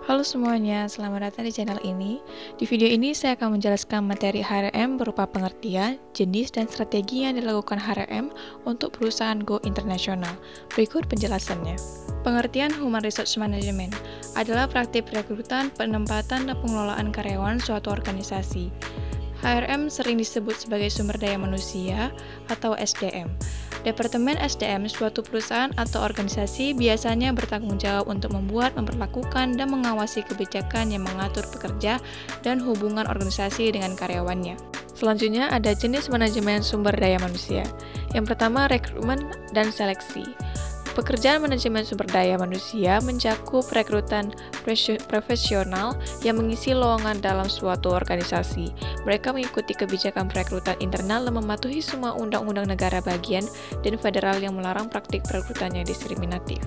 Halo semuanya, selamat datang di channel ini. Di video ini saya akan menjelaskan materi HRM berupa pengertian, jenis, dan strategi yang dilakukan HRM untuk perusahaan go internasional. Berikut penjelasannya. Pengertian Human Resource Management adalah praktik perekrutan, penempatan, dan pengelolaan karyawan suatu organisasi. HRM sering disebut sebagai sumber daya manusia atau SDM. Departemen SDM suatu perusahaan atau organisasi biasanya bertanggung jawab untuk membuat, memperlakukan, dan mengawasi kebijakan yang mengatur pekerja dan hubungan organisasi dengan karyawannya. Selanjutnya ada jenis manajemen sumber daya manusia. Yang pertama, rekrutmen dan seleksi. Pekerjaan manajemen sumber daya manusia mencakup rekrutan profesional yang mengisi lowongan dalam suatu organisasi. Mereka mengikuti kebijakan perekrutan internal dan mematuhi semua undang-undang negara bagian dan federal yang melarang praktik perekrutan yang diskriminatif.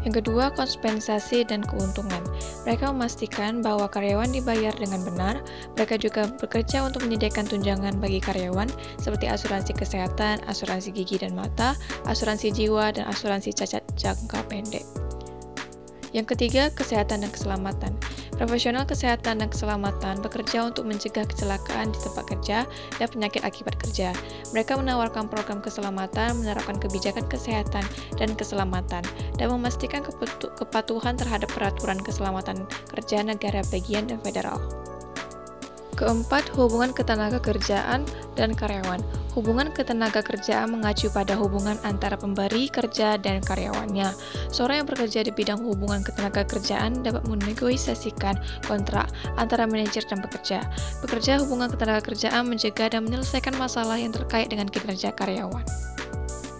Yang kedua, kompensasi dan keuntungan. Mereka memastikan bahwa karyawan dibayar dengan benar. Mereka juga bekerja untuk menyediakan tunjangan bagi karyawan seperti asuransi kesehatan, asuransi gigi dan mata, asuransi jiwa, dan asuransi cacat jangka pendek. Yang ketiga, kesehatan dan keselamatan. Profesional kesehatan dan keselamatan bekerja untuk mencegah kecelakaan di tempat kerja dan penyakit akibat kerja. Mereka menawarkan program keselamatan, menerapkan kebijakan kesehatan dan keselamatan, dan memastikan kepatuhan terhadap peraturan keselamatan kerja negara bagian dan federal. Keempat, hubungan ketenagakerjaan dan karyawan. Hubungan ketenagakerjaan mengacu pada hubungan antara pemberi kerja dan karyawannya. Seorang yang bekerja di bidang hubungan ketenagakerjaan dapat menegosiasikan kontrak antara manajer dan pekerja. Bekerja hubungan ketenagakerjaan mencegah dan menyelesaikan masalah yang terkait dengan kinerja karyawan.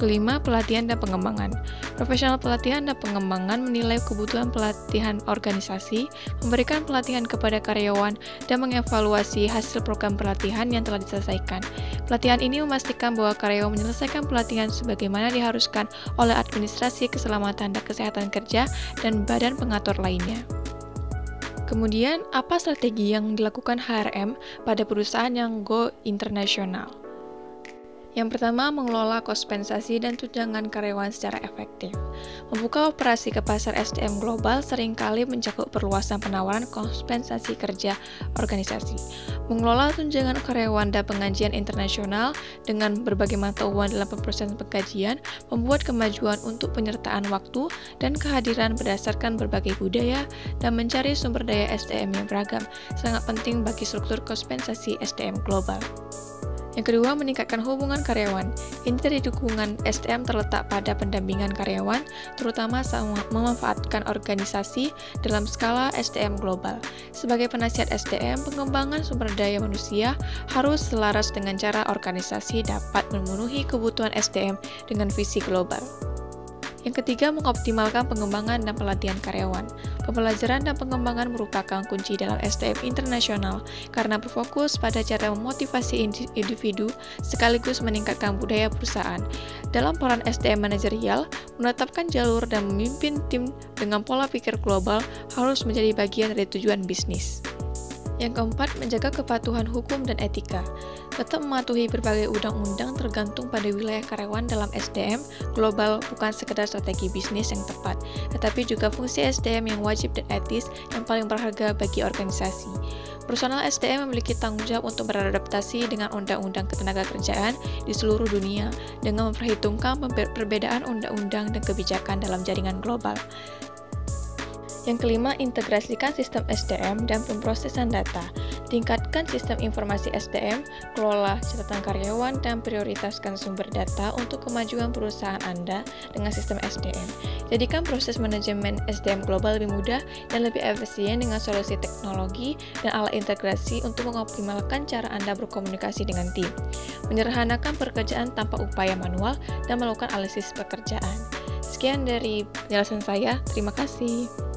Kelima, pelatihan dan pengembangan. Profesional pelatihan dan pengembangan menilai kebutuhan pelatihan organisasi, memberikan pelatihan kepada karyawan, dan mengevaluasi hasil program pelatihan yang telah diselesaikan. Pelatihan ini memastikan bahwa karyawan menyelesaikan pelatihan sebagaimana diharuskan oleh administrasi keselamatan dan kesehatan kerja dan badan pengatur lainnya. Kemudian, apa strategi yang dilakukan HRM pada perusahaan yang go internasional? Yang pertama, mengelola kompensasi dan tunjangan karyawan secara efektif. Membuka operasi ke pasar SDM global seringkali mencakup perluasan penawaran kompensasi kerja organisasi. Mengelola tunjangan karyawan dan penggajian internasional dengan berbagai mata uang dalam proses penggajian, membuat kemajuan untuk penyertaan waktu dan kehadiran berdasarkan berbagai budaya, dan mencari sumber daya SDM yang beragam, sangat penting bagi struktur kompensasi SDM global. Yang kedua, meningkatkan hubungan karyawan. Inti dari dukungan SDM terletak pada pendampingan karyawan, terutama saat memanfaatkan organisasi dalam skala SDM global. Sebagai penasihat SDM, pengembangan sumber daya manusia harus selaras dengan cara organisasi dapat memenuhi kebutuhan SDM dengan visi global. Yang ketiga, mengoptimalkan pengembangan dan pelatihan karyawan. Pembelajaran dan pengembangan merupakan kunci dalam SDM internasional karena berfokus pada cara memotivasi individu sekaligus meningkatkan budaya perusahaan. Dalam peran SDM manajerial, menetapkan jalur dan memimpin tim dengan pola pikir global harus menjadi bagian dari tujuan bisnis. Yang keempat, menjaga kepatuhan hukum dan etika. Tetap mematuhi berbagai undang-undang tergantung pada wilayah karyawan dalam SDM global bukan sekedar strategi bisnis yang tepat, tetapi juga fungsi SDM yang wajib dan etis yang paling berharga bagi organisasi. Personal SDM memiliki tanggung jawab untuk beradaptasi dengan undang-undang ketenagakerjaan di seluruh dunia dengan memperhitungkan perbedaan undang-undang dan kebijakan dalam jaringan global. Yang kelima, integrasikan sistem SDM dan pemrosesan data. Tingkatkan sistem informasi SDM, kelola catatan karyawan, dan prioritaskan sumber data untuk kemajuan perusahaan Anda dengan sistem SDM. Jadikan proses manajemen SDM global lebih mudah dan lebih efisien dengan solusi teknologi dan alat integrasi untuk mengoptimalkan cara Anda berkomunikasi dengan tim. Menyederhanakan pekerjaan tanpa upaya manual dan melakukan analisis pekerjaan. Sekian dari penjelasan saya. Terima kasih.